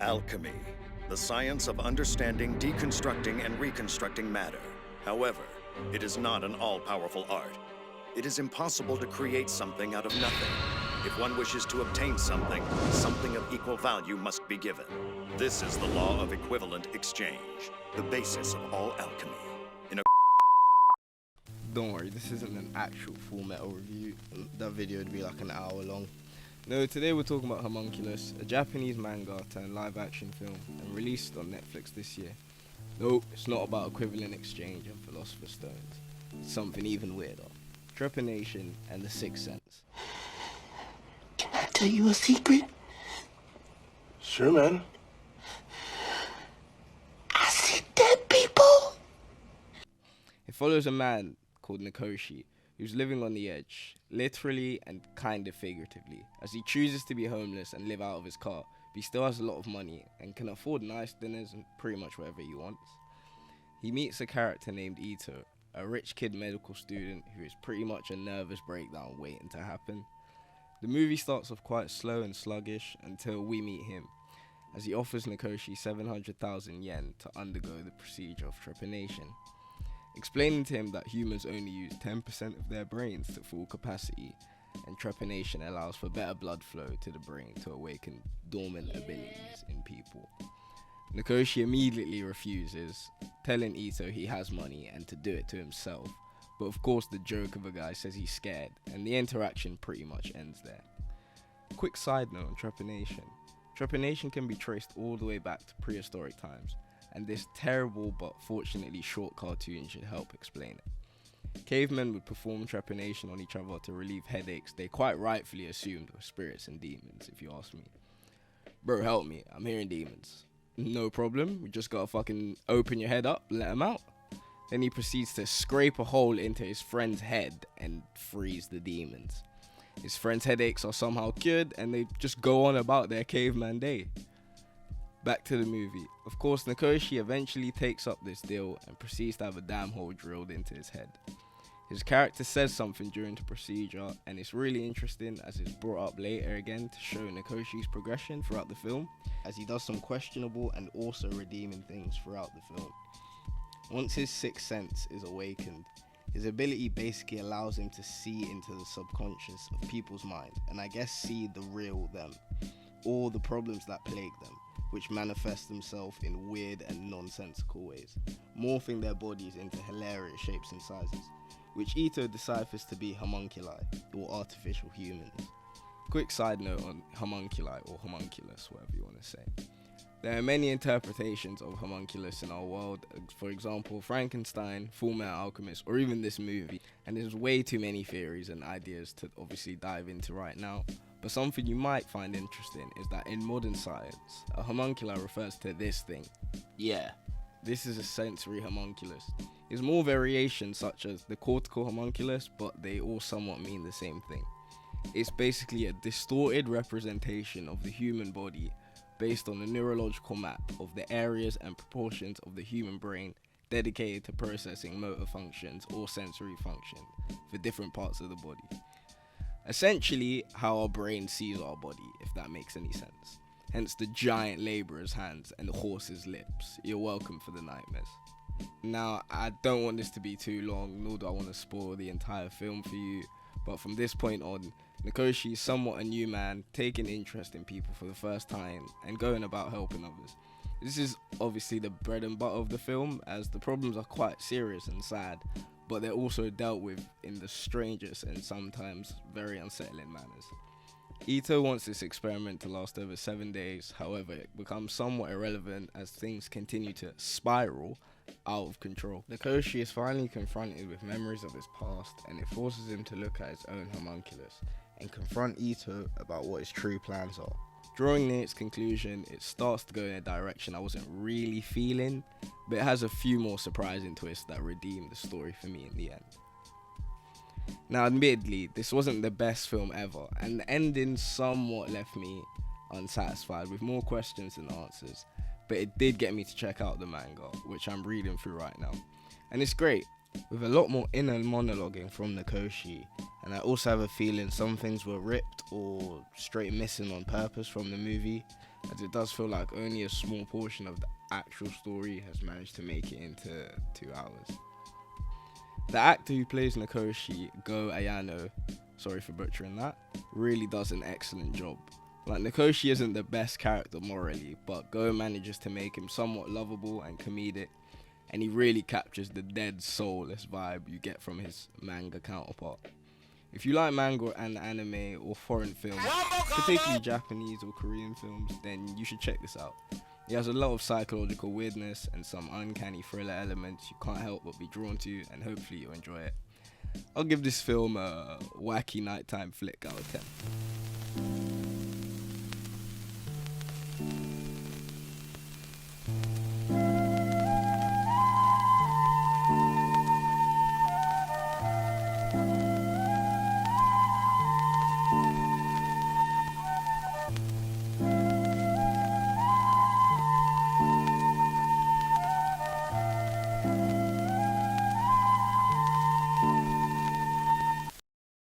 Alchemy, the science of understanding, deconstructing, and reconstructing matter. However, it is not an all-powerful art. It is impossible to create something out of nothing. If one wishes to obtain something, something of equal value must be given. This is the law of equivalent exchange, the basis of all alchemy. Don't worry, this isn't an actual Full Metal review. That video would be like an hour long. No, today we're talking about Homunculus, a Japanese manga turned live action film and released on Netflix this year. No, it's not about equivalent exchange and Philosopher's Stones. It's something even weirder. Trepanation and the Sixth Sense. Can I tell you a secret? Sure, man. I see dead people. It follows a man called Nakoshi, who's living on the edge, literally and kind of figuratively, as he chooses to be homeless and live out of his car, but he still has a lot of money and can afford nice dinners and pretty much whatever he wants. He meets a character named Ito, a rich kid medical student who is pretty much a nervous breakdown waiting to happen. The movie starts off quite slow and sluggish until we meet him, as he offers Nakoshi 700,000 yen to undergo the procedure of trepanation, explaining to him that humans only use 10% of their brains to full capacity, and trepanation allows for better blood flow to the brain to awaken dormant abilities in people. Nakoshi immediately refuses, telling Ito he has money and to do it to himself, but of course the joke of a guy says he's scared, and the interaction pretty much ends there. Quick side note on trepanation. Trepanation can be traced all the way back to prehistoric times, and this terrible but fortunately short cartoon should help explain it. Cavemen would perform trepanation on each other to relieve headaches they quite rightfully assumed were spirits and demons, if you ask me. Bro, help me, I'm hearing demons. No problem, we just gotta fucking open your head up, let him out. Then he proceeds to scrape a hole into his friend's head and freeze the demons. His friend's headaches are somehow cured and they just go on about their caveman day. Back to the movie. Of course, Nakoshi eventually takes up this deal and proceeds to have a damn hole drilled into his head. His character says something during the procedure, and it's really interesting as it's brought up later again to show Nakoshi's progression throughout the film, as he does some questionable and also redeeming things throughout the film. Once his sixth sense is awakened, his ability basically allows him to see into the subconscious of people's mind, and I guess see the real them, or the problems that plague them, which manifest themselves in weird and nonsensical ways, morphing their bodies into hilarious shapes and sizes, which Ito deciphers to be homunculi, or artificial humans. Quick side note on homunculi, or homunculus, whatever you want to say. There are many interpretations of homunculus in our world, for example, Frankenstein, Full Metal Alchemist, or even this movie, and there's way too many theories and ideas to obviously dive into right now. But something you might find interesting is that in modern science, a homunculi refers to this thing. Yeah, this is a sensory homunculus. There's more variations such as the cortical homunculus, but they all somewhat mean the same thing. It's basically a distorted representation of the human body based on a neurological map of the areas and proportions of the human brain dedicated to processing motor functions or sensory functions for different parts of the body. Essentially, how our brain sees our body, if that makes any sense. Hence the giant labourer's hands and the horse's lips. You're welcome for the nightmares. Now, I don't want this to be too long, nor do I want to spoil the entire film for you, but from this point on, Nakoshi is somewhat a new man, taking interest in people for the first time, and going about helping others. This is obviously the bread and butter of the film, as the problems are quite serious and sad, but they're also dealt with in the strangest and sometimes very unsettling manners. Ito wants this experiment to last over 7 days, however it becomes somewhat irrelevant as things continue to spiral out of control. Nakoshi is finally confronted with memories of his past, and it forces him to look at his own homunculus and confront Ito about what his true plans are. Drawing near its conclusion, it starts to go in a direction I wasn't really feeling, but it has a few more surprising twists that redeem the story for me in the end. Now, admittedly, this wasn't the best film ever, and the ending somewhat left me unsatisfied with more questions than answers, but it did get me to check out the manga, which I'm reading through right now. And it's great, with a lot more inner monologuing from Nakoshi, and I also have a feeling some things were ripped or straight missing on purpose from the movie, as it does feel like only a small portion of the actual story has managed to make it into 2 hours. The actor who plays Nakoshi, Go Ayano, sorry for butchering that, really does an excellent job. Like, Nakoshi isn't the best character morally, but Go manages to make him somewhat lovable and comedic, and he really captures the dead, soulless vibe you get from his manga counterpart. If you like manga and anime or foreign films, particularly Japanese or Korean films, then you should check this out. It has a lot of psychological weirdness and some uncanny thriller elements you can't help but be drawn to, and hopefully you'll enjoy it. I'll give this film a wacky nighttime flick out of 10.